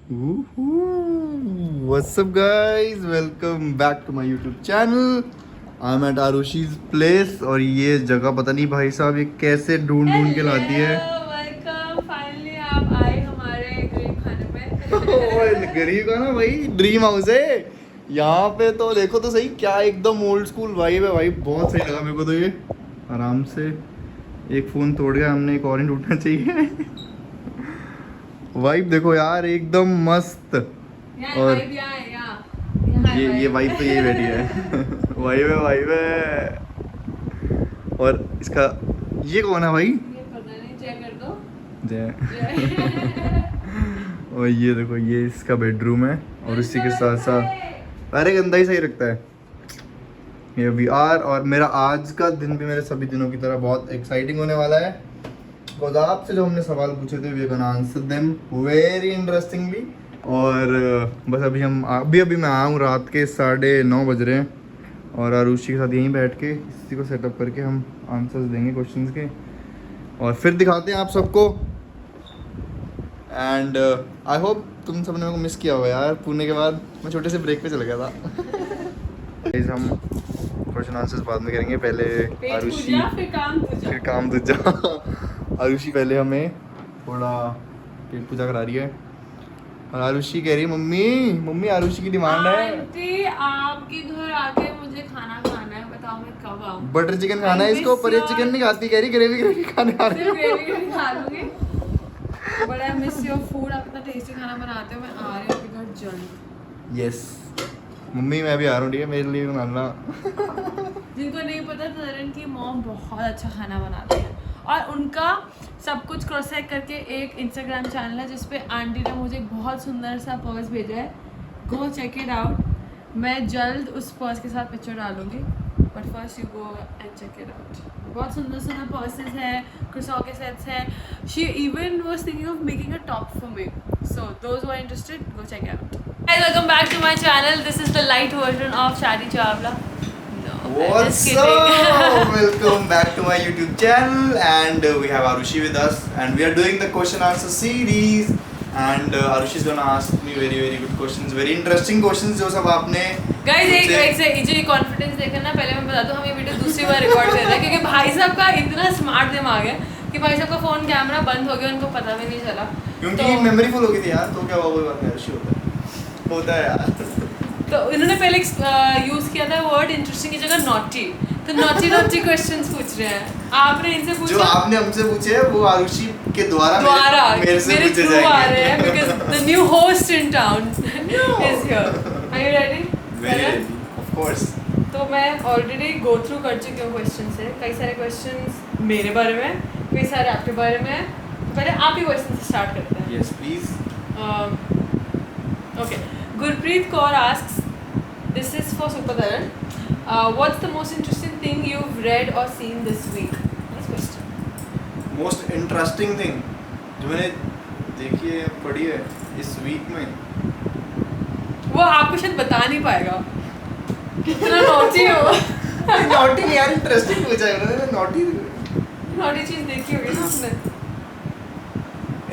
What's up guys? Welcome back to my YouTube channel. I'm at Arushi's place और ये जगह पता नहीं भाई साहब ये कैसे ढूंढ ढूंढ के लाती है। वेलकम, फाइनली आप आए हमारे गरीब खाने पे। ओए गरीब का ना भाई ड्रीम हाउस है। यहाँ पे तो देखो तो सही क्या एकदम ओल्ड स्कूल वाइब है भाई, बहुत सही लगा मेरे को तो ये। आराम से एक फ़ोन तोड़ गया हमने, एक और ही टूटना चाहिए। वाइब देखो यार एकदम मस्त। और ये वाइब तो यही बैठी है। वाइब है। और इसका ये कौन है भाई? ये पता नहीं, चेक कर दो। जय। और ये देखो ये इसका बेडरूम है और इसी के साथ साथ अरे गंदा ही सही रखता है ये भी यार। और मेरा आज का दिन भी मेरे सभी दिनों की तरह बहुत एक्साइटिंग होने वाला है। बिकॉज आपसे जो हमने सवाल पूछे थे we can answer them very interestingly. और बस अभी मैं आया हूँ, रात के 9:30 बज रहे हैं और आरुषि के साथ यहीं बैठ के इसी को सेटअप करके हम आंसर्स देंगे क्वेश्चंस के और फिर दिखाते हैं आप सबको। एंड आई होप तुम सबने मेरे को मिस किया होगा यार। पुणे के बाद मैं छोटे से ब्रेक पे चला गया था। Guys, हम क्वेश्चन आंसर्स बाद में करेंगे, पहले आरुषि फिर काम दूजा। आरुषि पहले हमें थोड़ा पेट पूजा करा रही है और आरुषि कह रही है मम्मी आरुषि की डिमांड है आंटी आपके घर आके मुझे खाना खाना है, बताओ मैं कब आऊँ। बटर चिकन खाना है इसको, पर ये चिकन नहीं खाती, कह रही ग्रेवी खाने आ रही है। ग्रेवी खा लूंगी। बड़ा मिस योर फूड, आप इतना टेस्टी खाना बनाते हो। मैं आ रही हूँ आपके घर जल्द। यस मम्मी मैं भी आ रहा हूँ, ठीक है मेरे लिए बनाना। जिनको नहीं पता तरन की मॉम बहुत अच्छा खाना बनाती है और उनका सब कुछ क्रॉस चेक करके एक इंस्टाग्राम चैनल है जिसपे आंटी ने मुझे एक बहुत सुंदर सा पर्स भेजा है। Go check it out. मैं जल्द उस पर्स के साथ पिक्चर डालूंगी, but first you go and check it out. बहुत सुंदर सुंदर पर्सेस है, क्रोसॉ के सेट्स है। She even was thinking of making a top for me, so those who are interested go check it out. Guys, welcome back to my channel. This is the light version of Shadi Chawla. What's up? Welcome back to my YouTube channel and we have Arushi with us and we are doing the question answer series and Arushi is gonna ask me very good questions, very interesting questions जो सब आपने Guys, एक से ये confidence देखना ना, पहले मैं बता दूं हम ये वीडियो दूसरी बार रिकॉर्ड कर रहे हैं क्योंकि भाई साहब का इतना स्मार्ट दिमाग है कि भाई साहब का फोन कैमरा बंद हो गया, उनको पता भी नहीं चला क्योंकि मेमोरी फुल हो गई थी यार। तो क्या हुआ, कोई बात नहीं, Arushi होता है यार। तो इन्होंने पहले यूज किया था वर्ड इंटरेस्टिंग की जगह नॉटी, तो नॉटी क्वेश्चंस पूछ रहे हैं। आपने इनसे पूछा, जो आपने हमसे पूछे हैं वो आरुषि के द्वारा मेरे से पूछे थ्रू आ रहे हैं जाएंगे। Because the new host in town is here. Are you ready? Very ready of course. तो मैं ऑलरेडी गो थ्रू कर चुकी हूँ क्वेश्चन से। कई सारे क्वेश्चंस मेरे बारे में, कई सारे आपके बारे में। तो पहले आप ही क्वेश्चन से स्टार्ट करते हैं। Yes please. Okay, Gurpreet Kaur asks, this is for Super Taran. What's the most interesting thing you've read or seen this week? Nice question. Most interesting thing जो मैंने देखी है पढ़ी है इस वीक में, वो आपको शायद बता नहीं पाएगा कितना नॉटी हो। नॉटी नहीं यार, इंटरेस्टिंग पूछा है उन्होंने। नॉटी चीज देखी होगी ना आपने।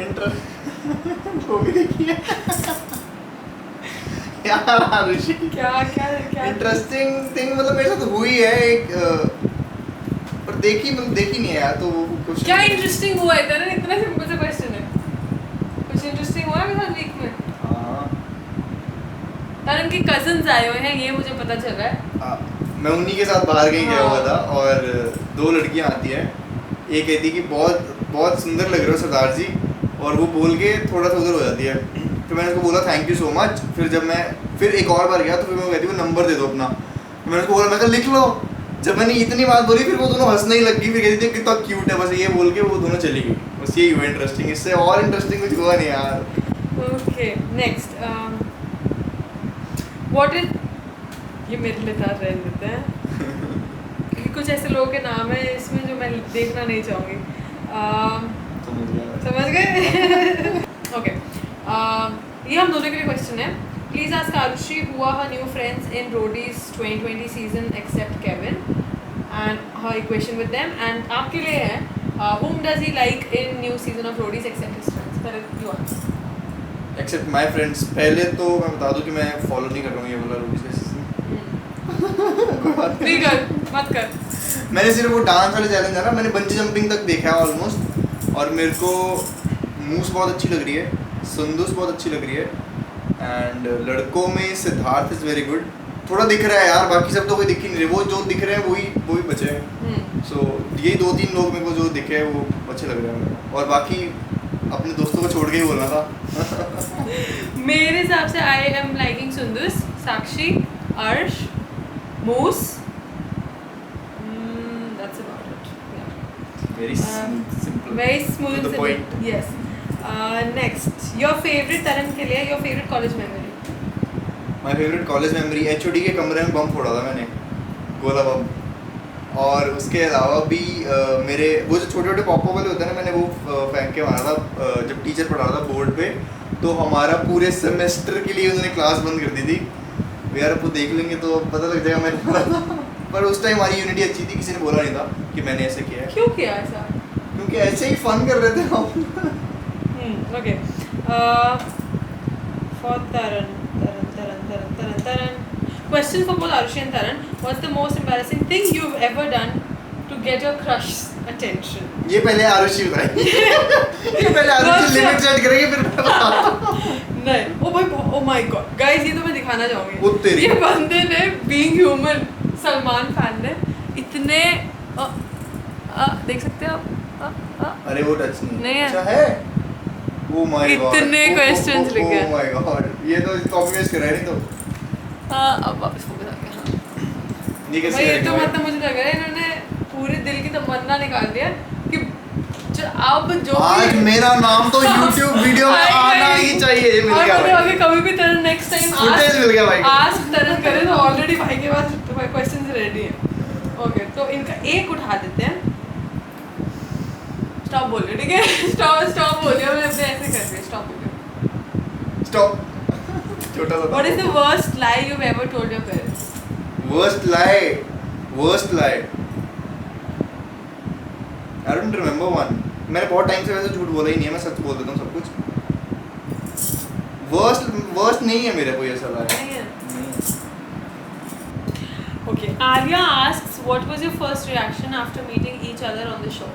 इंटरेस्ट वो भी देखी है यार आरुषि। क्या इंटरेस्टिंग थिंग मतलब मेरे साथ हुई है एक, पर देखी नहीं है यार। तो कुछ क्या इंटरेस्टिंग हुआ है तेरा? इतना सिंपल सा क्वेश्चन है। कुछ इंटरेस्टिंग हुआ है मेरे साथ वीक में? हाँ तरन के कजन्स आए हुए हैं, ये मुझे पता चल रहा है। मैं उन्हीं के साथ बाहर कहीं गया हुआ था और 2 लड़कियां आती हैं। एक कहती कि बहुत सुंदर लग रहे हो सरदार जी, और वो बोल के थोड़ा सा उधर हो जाती है। फिर मैंने उसको बोला थैंक यू सो मच। फिर एक और बार गया तो फिर मैं कहती हूँ नंबर दे दो अपना। तो मैंने उसको बोला मैं कहा लिख लो। जब मैंने इतनी बात बोली फिर वो दोनों हंसने ही लगी। फिर कहती थी कितना क्यूट है, बस ये बोल के वो दोनों चली गई। बस यही हुआ इंटरेस्टिंग, इससे और इंटरेस्टिंग कुछ हुआ नहीं यार। ओके नेक्स्ट, व्हाट इज, ये मेरे लिए था रहने देते हैं क्योंकि कुछ ऐसे लोगों के नाम है इसमें जो मैं देखना नहीं चाहूँगी। समझ गए? ओके, ये हम दोनों के लिए क्वेश्चन है। Please ask Arushi who are her new friends in Roadies 2020 season except Kevin and her equation with them. And आपके लिए है whom does he like in new season of roadies except his friends? Correct, you ask. Except my friends. पहले तो मैं बता दूं कि मैं फॉलो नहीं कर रहा हूँ ये वाला रूल्स बेसिस। कोई बात नहीं कर, मत कर। मैंने सिर्फ वो डांस वाले चैलेंज है ना, मैंने बंजी जंपिंग तक देखा है ऑलमोस्ट, और मेरे को मूस बहुत अच्छी लग रही है, संदूस बहुत अच्छी लग रही है, एंड लड़कों में सिद्धार्थ इज़ वेरी गुड। थोड़ा दिख रहा है यार, बाकी सब तो कोई दिख ही नहीं रहे, वो जो दिख रहे हैं वही बचे हैं। सो यही 2-3 लोग मेरे को जो दिखे हैं वो अच्छे लग रहे हैं मेरे को, और बाकी अपने दोस्तों को छोड़ के ही बोलना था। मेरे हिसाब से आई एम लाइकिंग सुंदस, साक्षी, अर्श, मूस, that's about it. Yeah. Very simple, Very smooth to and the simple. point. Yes. Next, your favorite तरन के लिए your favorite college memory. My favourite college memory, HOD के कमरे में बम फोड़ा था मैंने, गोला बम। और उसके अलावा भी मेरे वो जो छोटे छोटे पॉपअप वाले होते हैं ना, मैंने वो फेंक के मारा था जब टीचर पढ़ा रहा था बोर्ड पे, तो हमारा पूरे सेमेस्टर के लिए उन्होंने क्लास बंद कर दी थी। यार अब वो देख लेंगे तो पता लग जाएगा मैंने मारा था। पर उस टाइम हमारी यूनिटी अच्छी थी, किसी ने बोला नहीं था कि मैंने ऐसे किया है। क्यों किया ऐसा? क्योंकि ऐसे ही फन कर रहे थे हम। Okay. For Taran. Question for both Arushi and Taran. What's the most embarrassing thing you've ever done to get your crush's attention? ये पहले आरुषि बताएगी। ये पहले आरुषि लिमिट सेट करेगी फिर मैं बताता हूँ। नहीं, ओ भाई, ओ माय गॉड गाइस, ये तो मैं दिखाना चाहूंगी। वो तेरी। ये बंदे ने बीइंग ह्यूमन, सलमान खान ने इतने देख सकते हो आप? अरे वो टच नहीं है। अच्छा है। Oh my God. इतने questions लिखे। Oh my God. ये तो कॉपी पेस्ट करा है नहीं तो। अब वापस फोकस आ गया। ये कैसे भाई ये तो करेंगे? मतलब मुझे लग रहा है इन्होंने पूरे दिल की तमन्ना निकाल दिया कि अब जो आज मेरा नाम तो YouTube वीडियो में आना ही चाहिए। ये मिल गया और भाई। आगे कभी भी तरन नेक्स्ट टाइम फुटेज मिल गया भाई को। आज तरन करे तो ऑलरेडी भाई के पास क्वेश्चंस रेडी है। ओके, तो इनका एक उठा देते हैं। स्टॉप बोलिए, ठीक है? स्टॉप बोलिए, मैं अपने ऐसे कर रही हूँ। स्टॉप बोलिए। स्टॉप। छोटा सा। What is the worst lie you've ever told your parents? Worst lie. Worst lie. I don't remember one. मैंने बहुत टाइम से वैसे झूठ बोला ही नहीं है, मैं सच बोल देता हूँ सब कुछ। वर्स्ट नहीं है मेरा कोई ऐसा lie। नहीं है। Okay, Arya asks, what was your first reaction after meeting each other on the show?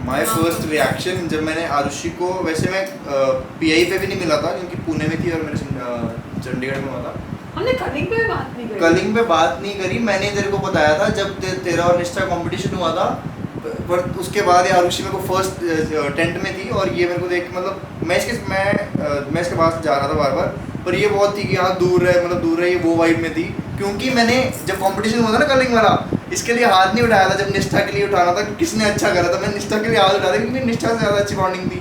My first reaction, जब मैंने आरुषि को, वैसे मैं पीआई पे भी नहीं मिला था क्योंकि पुणे में थी और मेरे चंडीगढ़ में हुआ था। हमने कलिंग पे बात नहीं करी। कलिंग पे बात नहीं करी, मैंने तेरे को बताया था जब तेरा और निष्ठा कंपटीशन हुआ था, पर उसके बाद ये आरुषि मेरे को फर्स्ट टेंट में थी और ये मेरे को देख, मतलब मैं इसके पास जा रहा था बार बार, पर ये बहुत थी कि हाँ दूर रहे, मतलब दूर रहे, ये वो वाइब में थी। क्योंकि मैंने जब कंपटीशन हुआ था ना कलिंग वाला, इसके लिए हाथ नहीं उठाया था, जब निष्ठा के लिए उठाना था कि किसने अच्छा करा था, मैंने निष्ठा के लिए हाथ उठाया था क्योंकि निष्ठा से ज़्यादा अच्छी बॉन्डिंग थी।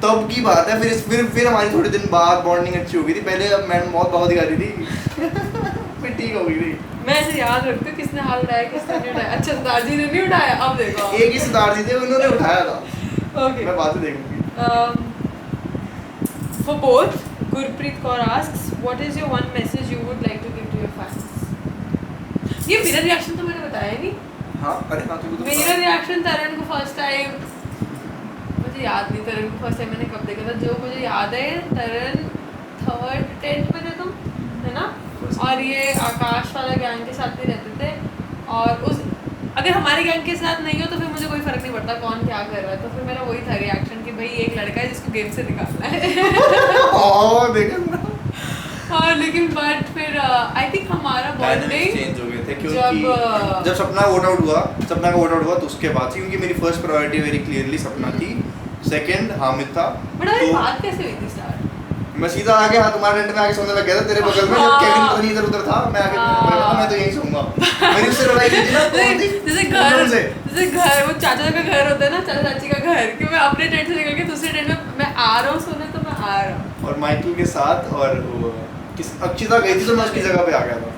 तब की बात है। फिर हमारी थोड़े दिन बाद बॉन्डिंग अच्छी हो गई थी। पहले मैडम बहुत बहुत दिखा रही थी फिर ठीक हो गई थी। मैं ऐसे याद रखती हूँ किसने हाथ उठाया किसने नहीं उठाया। अच्छा, सरदार जी ने नहीं उठाया, अब देखो। एक ही सरदार जी थे, उन्होंने उठाया था। ओके, मैं बाद में देखूंगी। for both, Gurpreet Kaur asks, what is your one message you would like to give to your fans? ये मेरा रिएक्शन तो मैंने बताया नहीं। हाँ, अरे हाँ, तो मेरा रिएक्शन तरन को फर्स्ट टाइम, मुझे याद नहीं तरन को फर्स्ट टाइम मैंने कब देखा था। जो मुझे याद है, तरन 3rd टेंट में थे तुम, है ना? और ये आकाश वाला गैंग के साथ ही रहते थे। और उस अगर हमारे गैंग के साथ नहीं हो तो फिर मुझे कोई फर्क नहीं पड़ता कौन क्या कर रहा है। तो फिर मेरा वही था रिएक्शन कि भाई एक लड़का है जिसको गेम से निकालना है। हाँ, लेकिन बट फिर आई थिंक हमारा बर्थडे चेंज हो गए थे क्योंकि जब सपना वोट आउट हुआ तो उसके बाद, क्योंकि मेरी फर्स्ट प्रायोरिटी वेरी क्लियरली सपना थी, सेकंड हामिद था। बट हमारी बात कैसे हुई थी स्टार्ट? मैं सीधा आगे, हाँ, तुम्हारे टेंट में आके सोने लग गया था तेरे बगल में, जब केविन पता नहीं इधर उधर था, मैं आगे मैं तो यहीं सोऊंगा। मेरी उससे लड़ाई हुई थी ना, कौन थी? जैसे घर वो चाचा का घर होता है ना, चाचा चाची का घर, कि मैं अपने टेंट से निकल के दूसरे टेंट में मैं आ रहा हूँ सोने, तो मैं आ रहा हूँ। और माइकल के साथ, और किस अक्षिता गई थी तो मैं उसकी जगह पे आ गया था।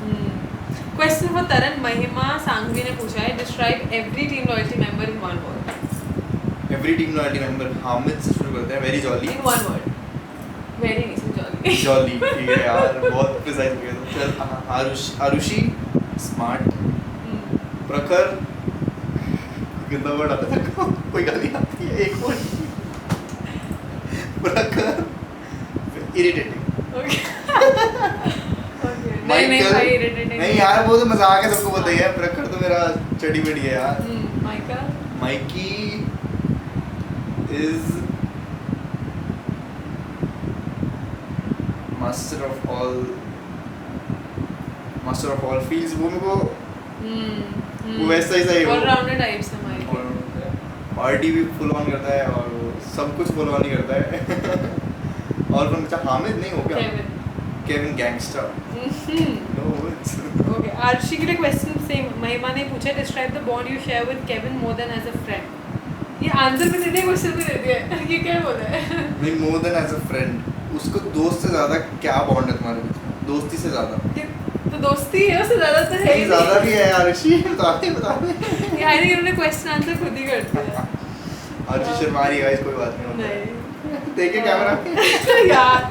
क्वेश्चन फॉर तरन, महिमा सांघवी ने पूछा है, describe every team loyalty member in one word. Every team loyalty member, Hamid से शुरू करते हैं। Very jolly. In one word. Very नहीं, जॉली। जॉली, ठीक है यार, बहुत प्रिसाइज हो गया। चल, आरुषि स्मार्ट, प्रखर कितना वर्ड आता है, कोई गाली आती है एक वर्ड। प्रखर इरिटेटिंग। Okay. नहीं नहीं भाई irritating नहीं यार वो तो मजाक है, सबको पता ही है। प्रखर तो मेरा चड़ी बड़ी है यार। Michael Mikey is master of all fields। वो मेरे को वो वैसा ही सही ऑलराउंडर टाइप्स है माइकल। पार्टी भी फुल ऑन करता है और वो सब कुछ फुल ऑन ही करता है। और कौन बचा? हामिद नहीं हो गया? Kevin gangster. No okay, Arshi के लिए क्वेश्चन सेम महिमा ने पूछा, describe the bond you share with Kevin more than as a friend. ये आंसर भी दे दिया, क्वेश्चन भी दे दिया। ये क्या बोल रहा है? नहीं, more than as a friend. उसको दोस्त से ज्यादा क्या बॉन्ड है तुम्हारे बीच में? दोस्ती से ज्यादा। तो दोस्ती है, उससे ज्यादा तो है ही ज्यादा भी है आर्शी। बता दे ये आई थिंक इन्होंने क्वेश्चन आंसर खुद ही कर दिया। आर्शी शर्मा रही है गाइस, कोई बात नहीं। नहीं देखिए कैमरा। यार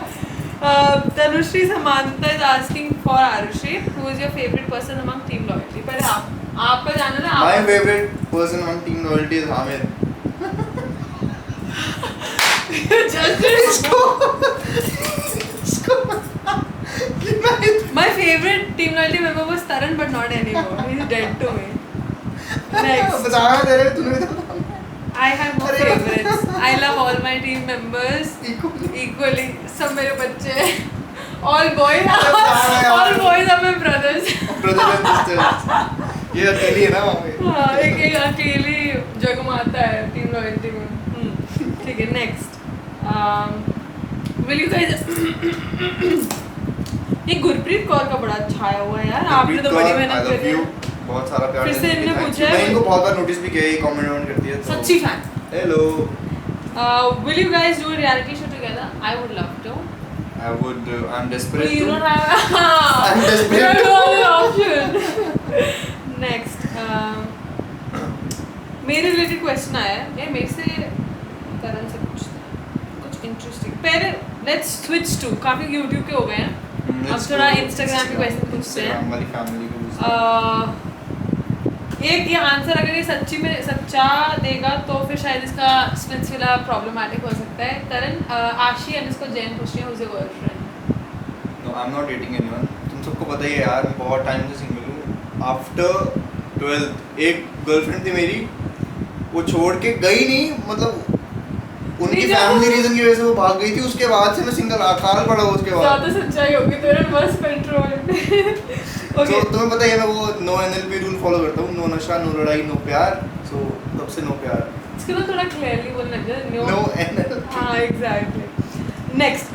Tanushree Samanta is asking for Arushi, who is your favourite person among team loyalty. पहले आपका जानना ना। My favourite person among team loyalty is Hamid. My favorite team loyalty member was Taran, but not anymore. He's dead to me. Next. बताया तेरे तूने बता। I have no favorites. I love all my team members equally. सब मेरे बच्चे हैं. All boys are my brothers. Brother and sisters. ये अकेली है ना वहाँ पे। हाँ, एक अकेली जगमाता है टीम लॉयल्टी में। ठीक है, नेक्स्ट। Will you guys? ये गुरप्रीत कौर का बड़ा छाया हुआ है यार। आपने तो बड़ी मेहनत करी है। बहुत सारा प्यार। फिर से इन्होंने पूछा है। मैं इनको बहुत बार नोटिस भी किया है, कमेंट करती है। सच्ची fan. Hello. Will you guys do a reality show together? I would love to. I'm desperate You to. don't have. I'm desperate You to. don't have an option. Next. मेरे related question आया है। ये मेरे से करण से पूछते हैं कुछ इंटरेस्टिंग। पहले लेट्स स्विच टू, काफी यूट्यूब के हो गए हैं, अब थोड़ा इंस्टाग्राम के क्वेश्चन पूछते हैं। हमारी फैमिली को एक ये आंसर अगर ये सच्ची में सच्चा देगा तो फिर शायद इसका स्प्लिट्सविला प्रॉब्लमैटिक हो सकता है। तरन आशी एंड इसको जैन पूछ रही है, उसे girlfriend. No, I am not dating anyone. तुम सबको पता ही है यार, मैं बहुत टाइम से सिंगल हूँ। आफ्टर 12 एक गर्लफ्रेंड थी मेरी, वो छोड़ के गई नहीं, मतलब उनकी फैमिली रीजन की वजह से वो भाग गई थी। उसके बाद से मैं सिंगल अकाल पड़ा उसके बाद। ज्यादा सच्चाई होगी तेरे बस कंट्रोल। ओके, तुम्हें पता है मैं वो नो एनएलपी रूल फॉलो करता हूँ, नो नशा, नो लड़ाई, नो प्यार। सो तब से नो प्यार। इसको ना थोड़ा क्लियरली बोलना चाहिए। No NLP. हाँ, एग्जैक्टली। नेक्स्ट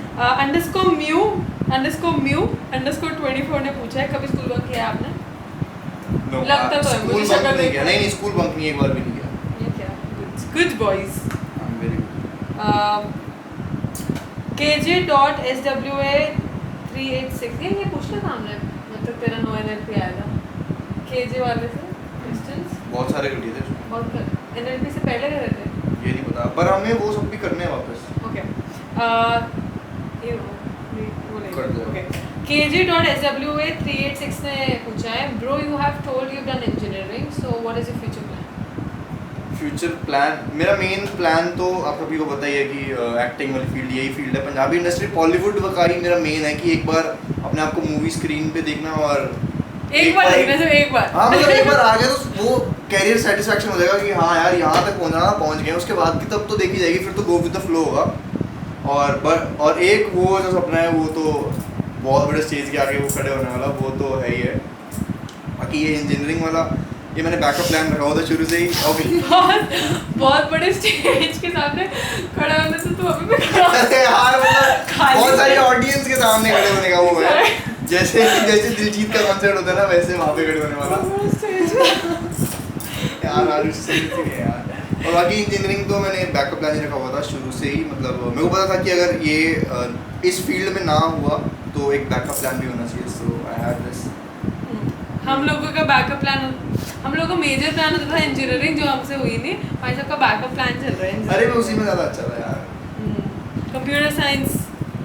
_म्यू_24 ने पूछा है, कभी स्कूल बंक किया है आपने? नो, लगता तो है स्कूल मुझे बंक शक्ल नहीं देख किया। नहीं, स्कूल बंक नहीं, एक बार भी नहीं किया। ये क्या? Good boys. I am very good. KJ.SWA386 ये पूछना था हमने, मतलब तेरा नो एनएलपी आएगा KJ वाले से क्वेश्चंस बहुत सारे कर दिए थे। और एनएलपी से पहले कर रहे थे। ये नहीं पता, पर हमें वो सब भी करने हैं वापस। ओके, ये वो कर दो। ओके, KJ.SWA386 ने पूछा है, bro you have told you done engineering, so what is your future plan? Future plan, मेरा मेन प्लान तो आप सभी को पता ही है कि एक्टिंग वाली फील्ड, यही फील्ड है पंजाबी इंडस्ट्री, बॉलीवुड वकाई। मेरा मेन है कि एक बार अपने आप को मूवी स्क्रीन पे देखना और एक बार देखना, सिर्फ एक बार। हाँ, मतलब एक बार आ गया तो वो कैरियर सेटिस्फैक्शन हो जाएगा कि हाँ यार यहाँ तक पहुँच गए। उसके बाद की तब तो देखी जाएगी, फिर तो गो विद द फ्लो होगा। और एक वो जो सपना है वो तो बहुत बड़े स्टेज के आगे वो खड़े होने वाला, वो तो है ही है। बाकी ये इंजीनियरिंग वाला ये मैंने बैकअप प्लान रखा हुआ था शुरू से ही। बहुत बड़े स्टेज के सामने खड़ा होने से तो अभी भी खड़ा। अरे यार, मतलब बहुत सारी ऑडियंस के सामने खड़े होने का वो है। जैसे दिलजीत का कॉन्सर्ट होता है ना, वैसे वहाँ पे खड़े होने वाला। यार आरुषि सही थी यार। और बाकी इंजीनियरिंग तो मैंने बैकअप प्लान ही रखा हुआ था शुरू से ही। मतलब मेरे को पता था कि अगर ये इस फील्ड में ना हुआ तो एक बैकअप प्लान भी होना चाहिए। सो आई हैव दिस। हम लोगों का बैकअप प्लान, हम लोगों का मेजर प्लान होता था इंजीनियरिंग, जो हमसे हुई नहीं। भाई साहब का बैकअप प्लान चल रहा है। अरे मैं उसी में ज़्यादा अच्छा था यार। Computer science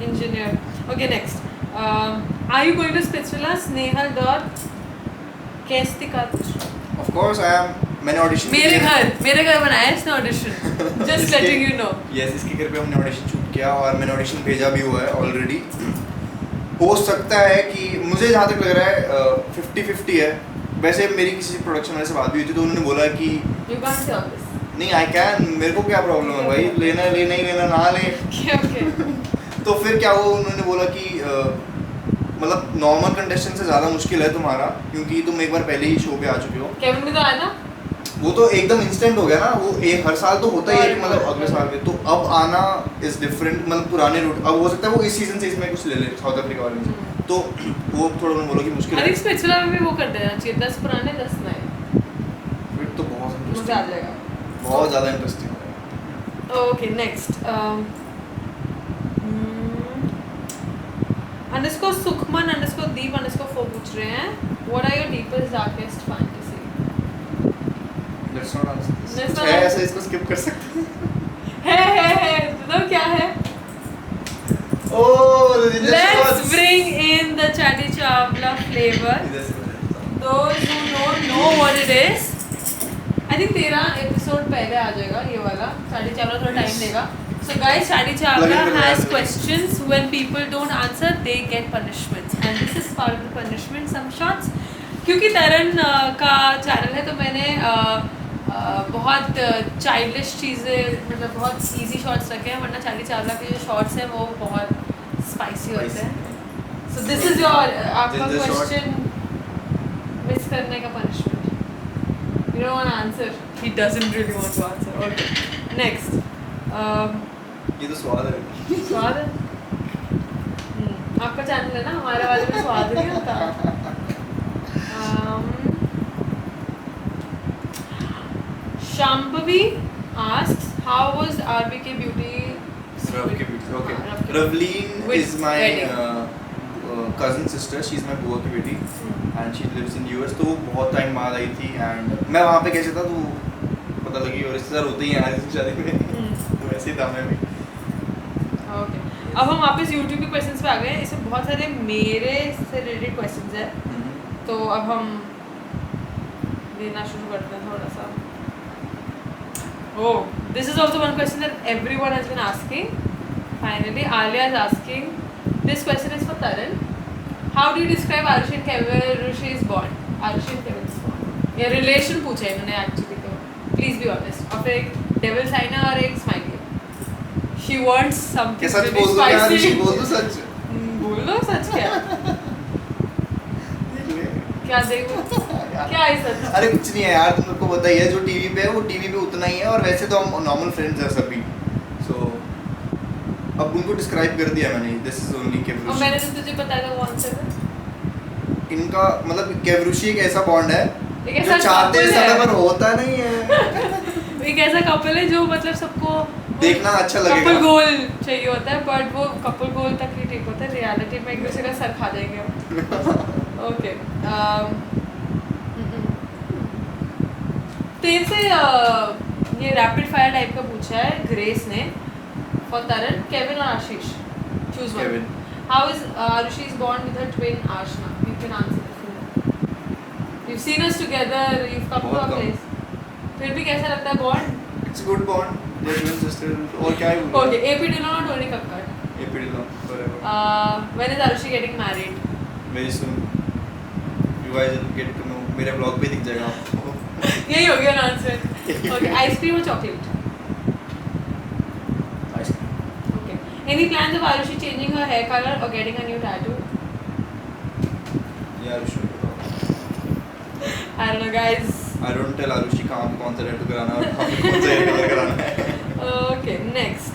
engineer. Okay, next. Are you going to Splitsvilla? स्नेहल.केस्तिका। Of course I am. मैंने ऑडिशन मेरे घर बनाया है इसने audition. Just letting you know. Yes, इसके घर पे हमने ऑडिशन शूट किया और मैंने ऑडिशन भेजा भी हुआ है ऑलरेडी। हो सकता है कि मुझे जहाँ तक लग रहा है 50-50 है। वैसे मेरी किसी प्रोडक्शन वाले से बात भी हुई थी तो उन्होंने बोला कि You can't say all this. नहीं आई कैन, मेरे को क्या प्रॉब्लम है भाई, लेना ले नहीं लेना ना ले। Okay. तो फिर क्या हुआ, उन्होंने बोला कि मतलब नॉर्मल कंटेस्टेंट से ज़्यादा मुश्किल है तुम्हारा, क्योंकि तुम एक बार पहले ही शो पे आ चुके हो। केविन भी तो आया था। वो तो एकदम इंस्टेंट हो गया ना, वो एक हर साल तो होता ही है कि मतलब अगले साल में, तो अब आना इज डिफरेंट, मतलब पुराने रूट। अब हो सकता है वो इस सीजन से इसमें कुछ ले ले साउथ अफ्रीका वाले में, तो वो थोड़ा उन्होंने बोला कि मुश्किल आई है। थिंक स्पेचुला में भी वो कर देना चाहिए, 10 पुराने 10 नए, फिर तो बहुत मजा आ इंटरेस्टिंग, जाएगा। बहुत ज़्यादा interesting. Okay next underscore Sukhman underscore Deep underscore 4 पूछ रहे हैं, what are your deepest darkest fantasy? Let's not answer Let's this, not है answer. ऐसे, इसको स्किप कर सकते हैं। है तो क्या है? ओह Let's bring in the Chatty Chawla flavor. Those who don't know what it is, I think 13 episode पहले आ जाएगा ये वाला। Chatty Chawla थोड़ा टाइम लेगा। So guys, Chatty Chawla has questions. When people don't answer, they get punishments, and this is part of the punishment. Some shots, क्योंकि तरन का channel है तो मैंने बहुत चाइल्डिश चीज़ें, मतलब बहुत इजी शॉट्स रखे हैं, वरना Chatty Chawla के जो शॉट्स हैं वो बहुत स्पाइसी होते हैं। So this is your आपका Ginger shot. क्वेश्चन मिस करने का punishment. You don't want to answer. He doesn't really want to answer. Okay. Next. ये तो स्वाद है। स्वाद है? आपका चैनल है ना, हमारे वाले में स्वाद नहीं होता। Shambhavi asks, how was RBK Beauty? Okay. Ravleen Ravleen With is my wedding. cousin sister. She's my बुआ की बेटी and she lives in US. तो वो बहुत टाइम बाद आई थी and मैं वहाँ पे कैसे था तो पता लगी, और रिश्तेदार होते ही हैं यार इस शादी में, तो वैसे ही था मैं भी। ओके, अब हम वापस यूट्यूब के क्वेश्चंस पे आ गए हैं। इसमें बहुत सारे मेरे से रिलेटेड क्वेश्चंस हैं, तो अब हम लेना शुरू करते हैं थोड़ा सा। Oh, this is also one question that everyone has been asking. Finally Alia is asking, this question is for Taran. How do you describe Arushi and Kevin bond? Arushi and Kevin bond या रिलेशन पूछा है इन्होंने एक्चुअली, तो प्लीज बी ऑनेस्ट। और फिर एक devil sign है और एक smiley. She wants something such really बोल दो यार, spicy. ऋषि बोल दो सच। बोल लो सच क्या? क्या देखो? क्या है सच? अरे कुछ नहीं है यार, तुम लोग को पता ही है, जो टीवी पे है वो टीवी पे उतना ही है, और वैसे तो हम नॉर्मल फ्रेंड्स हैं सभी। सो अब उनको डिस्क्राइब कर दिया मैंने, दिस इज ओनली और केवरुषि। मैंने तो तुझे बताया था वो आंसर है। इनका मतलब केवरुषि एक ऐसा बॉन्ड है एक जो ऐसा चाहते couple समय है। पर होता नहीं है। एक ऐसा कपल है जो मतलब सबको देखना अच्छा लगेगा। कपल गोल चाहिए होता है, बट वो कपल गोल तक ही ठीक होता है, रियलिटी में एक दूसरे का सर खा जाएंगे हम। ओके, तेरे से ये रैपिड फायर टाइप का पूछा है ग्रेस ने, फॉर तरन, केविन और Ashish, choose one. Kevin. How is आरुषि's bond with her twin Ashna? You can answer this one. You've seen us together, you've come to बहुत our कम। place. फिर भी कैसा लगता है bond? It's good bond, they twin sister, और क्या है। ओके, एपी डिलॉन और Tony Kakkar. AP Dhillon forever. When is Arushi getting married? Very soon you guys will get to know, मेरे ब्लॉग पे दिख जाएगा आपको। यही हो गया आंसर। ओके, आइसक्रीम और chocolate? Ice cream. Okay, any plans of Arushi changing her hair color or getting a new tattoo? यार शुरू I don't know guys. I don't tell Arushi कहाँ पे कौन सा टैटू कराना है और कहाँ पे कौन सा हेयर कलर कराना है। Okay, next.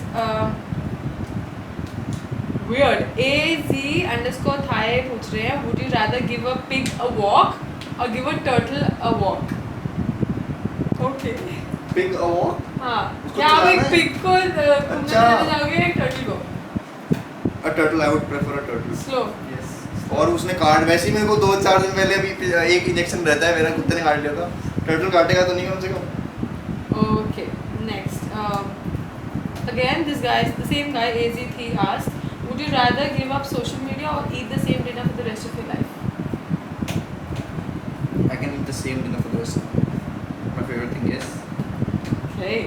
Weird. AZ_Thai पूछ रहे हैं, would you rather give a pig a walk or give a turtle a walk? Okay. Pig a walk. हाँ, उसको क्या आप एक चलाना है? पिग को घूमने अच्छा। लेने जाओगे या एक टर्टल को? अ turtle, I would prefer a turtle. Slow. Yes, और उसने काट, वैसे ही मेरे को 2-4 दिन पहले अभी एक इंजेक्शन रहता है, मेरा कुत्ते ने काट लिया था। टर्टल काटेगा तो नहीं कम से कम। Okay, next. Again, this guy, the same guy, AZ, he asked, would you rather give up social media or eat the same dinner for the rest of your life? I can eat the same dinner for the rest of my life. My favorite thing is Okay.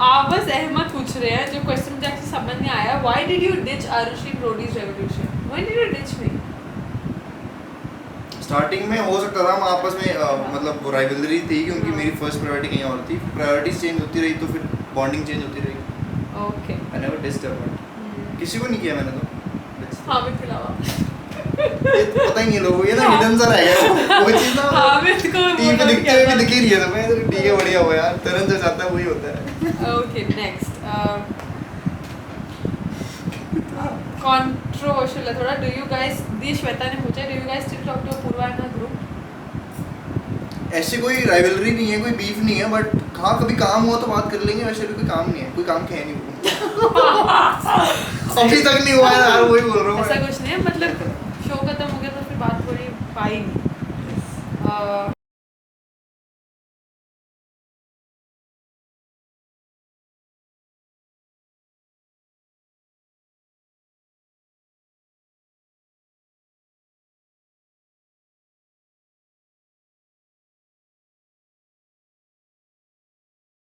आवाज अहमद पूछ रहे हैं जो question मुझे actually समझ नहीं आया. Why did you ditch Arushi in Roadies revolution? Why did you ditch me? Starting में हो सकता था हम आपस में मतलब वो राइवलरी थी क्योंकि हाँ. मेरी फर्स्ट प्रायोरिटी कहीं और थी. प्रायोरिटीज चेंज होती रही तो फिर बॉन्डिंग चेंज होती रही. ओके. आई नेवर डिस्ड बट किसी को नहीं किया मैंने तो. हामिद के अलावा. ये तो पता ही नहीं है लोगों को, ये ना हिडन सा रह गया वो चीज ना. हामिद को टीवी पे दिखते हुए भी दिख ही रही है तो मैं ठीक है बढ़िया हुआ यार. तरन जो चाहता है वही होता है. Okay next. कंट्रोवर्शियल है थोड़ा. डू यू गाइस, दी श्वेता ने पूछा, do you guys still talk to Apurva in the group? ऐसी कोई राइवलरी नहीं है, कोई बीफ नहीं है, बट हाँ कभी काम हुआ तो बात कर लेंगे. वैसे भी कोई काम नहीं है, कोई काम है नहीं. अभी तक नहीं हुआ है यार, वही बोल रहा हूँ ऐसा मैं. कुछ नहीं है, मतलब शो खत्म हो गया तो फिर बात थोड़ी पाई नहीं.